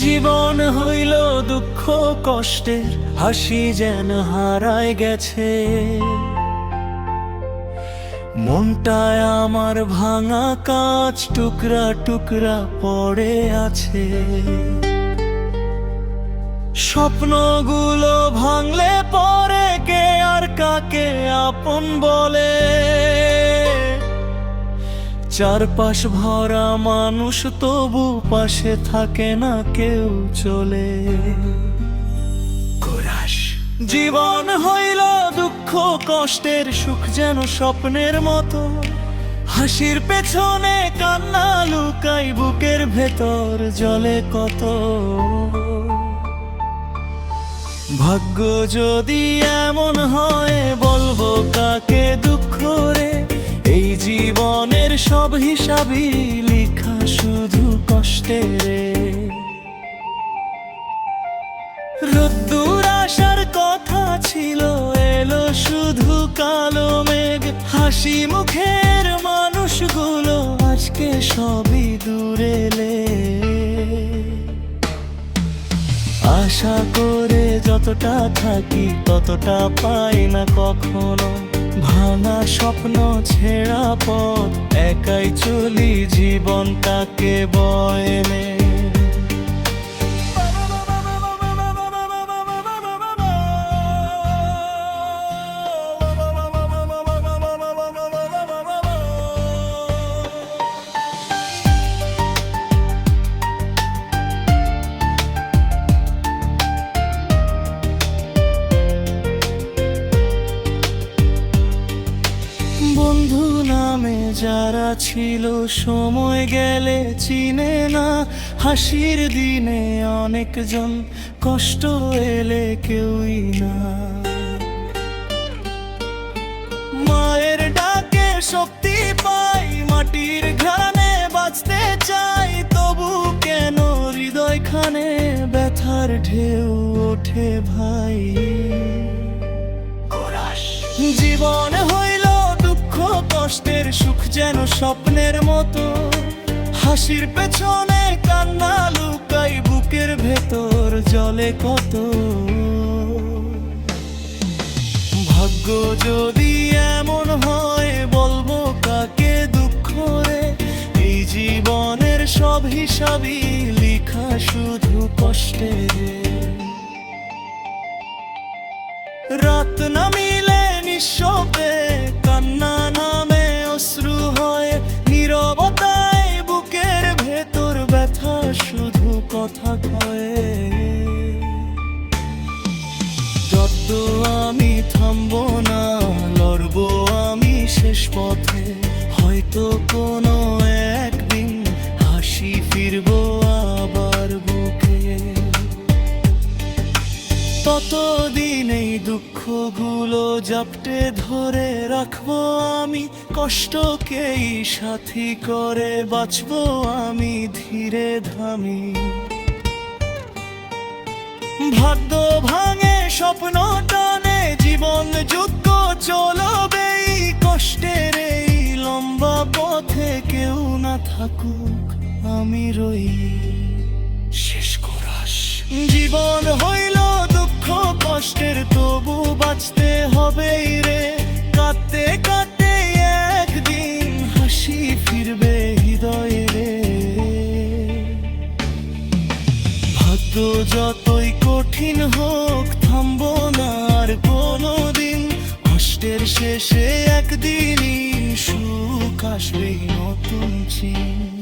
জীবন হইল দুঃখ কষ্টের, হাসি যেন হারায় গেছে। মনটায় আমার ভাঙা কাঁচ টুকরা টুকরা পড়ে আছে। স্বপ্নগুলো ভাঙলে পরে কে আর কাকে আপন বলে। চারপাশ ভরা মানুষ তবু পাশে থাকে না কেউ চলে। জীবন হইল দুঃখ কষ্টের, সুখ যেন স্বপ্নের মতো। হাসির পেছনে কান্না লুকাই, বুকের ভেতর জলে কত। ভাগ্য যদি এমন হয় বলবো কাকে দুঃখ রে। এই জীবনের সব হিসাবই লেখা শুধু কষ্টের। রোদ্দুর আসার কথা ছিল, এলো শুধু কালো মেঘ। হাসি মুখের মানুষগুলো আজকে সবই দূরে এলে। আশা করে যতটা থাকি ততটা পাই না কখনো। ভাঙা স্বপ্ন ছেঁড়া পথ, একাই চলি জীবনটাকে বয়ে। বন্ধু নামে যারা ছিল সময় গেলে চিনে না। হাসির দিনে অনেকজন, কষ্ট এলে কেউই না। মায়ের ডাকে শক্তি পাই, মাটির ঘ্রাণে বাঁচতে চাই। তবু কেন হৃদয়খানে ব্যথার ঢেউ ওঠে ভাই। জীবন হইল দুঃখ কষ্টের, সুখ যেন স্বপ্নের মতো। হাসির পেছনে কান্না লুকাই, বুকের ভেতর জলে কত। ভাগ্য যদি এমন হয় বলবো কাকে দুঃখ রে। এই জীবনের সব হিসাবই লেখা শুধু কষ্টের। রাত নামিলে নিঃশব্দে কান্না নামে অশ্রু হয়। নীরবতায় বুকের ভেতর ব্যথা শুধু কথা কয়। যত আমি থামবো না, লড়বো আমি শেষ পথে। হয়তো কোনো একদিন হাসি ফিরবো আবার বুকে। ততদিন এই দুঃখগুলো জাপটে ধরে রাখবো আমি। কষ্টকেই সাথী করে বাঁচবো আমি ধীরে ধামি। ভাগ্য ভাঙে স্বপ্ন টানে, জীবন যুদ্ধ চলবে। কষ্টের এই লম্বা পথে কেউ না থাকুক, আমি রই শেষ কোরাস। জীবন হইল দুঃখ কষ্টের, তবু বাঁচতে হবেই রে। কাঁদতে কাঁদতে একদিন হাসি ফিরবে হৃদয়ে রে। ভাগ্য যতই কঠিন হোক থামবো না আর কোনোদিন। কষ্টের শেষে একদিনই সুখ আসবে নতুন চিন।